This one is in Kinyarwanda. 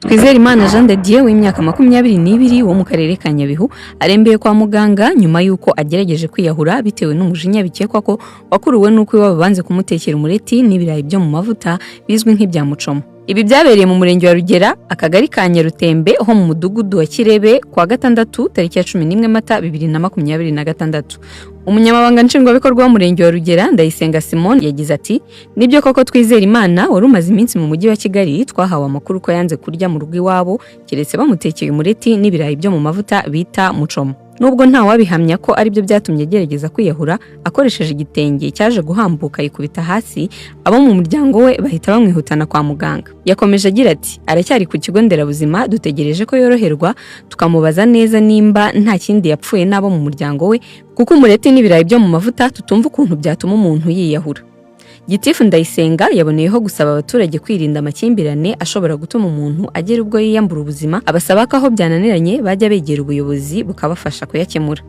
Twizerimana Jean de Dieu w'imyaka 22 wo mu karere ka Nyabihu arembeye kwa muganga nyuma yuko agerageje kwiyahura bitewe n'umujinya bikekwa ko wakuruwe nuko iwabo banze kumutekera umureti n'ibirayi byo mu mavuta bizwi nk'ibyamucoma. Ibi byabereye mu murenge wa Rugera, akagari ka Nyarutembe ho mu mudugudu wa Kirebe kwa gatandatu tariki ya 11 Mata 2026. Umunyamabanga nshingwabikorwa w'umurenge wa Rugera Ndayisenga Simon yagize ati nibyo koko Twizerimana wari umaze iminsi mu mujyi wa Kigali twahawe amakuru ko yanze kurya mu rugo iwabo keretse bamutekeye umureti n'ibirayi byo mu mavuta bita mucoma. Nubwo nta wabihamya ko ari byo byatumye agerageza kwiyahura akoresheje igitenge cyaje guhambuka yikubita hasi, abo mu muryango we bahita bamwihutana kwa muganga. Yakomeje agira ati aracyari ku kigo nderabuzima dutegereje ko yoroherwa tukamubaza neza nimba nta kindi yapfuye n'abo mu muryango we kuko umureti n'ibirayi byo mu mavuta tutumva ukuntu byatuma umuntu yiyahura. Gitifu Ndayisenga yaboneyeho gusaba abaturage kwirinda amakimbirane ashobora gutuma umuntu agera ubwo yiyambura ubuzima, abasaba ko aho byananiranye bajya begera ubuyobozi bukabafasha kuyakemura.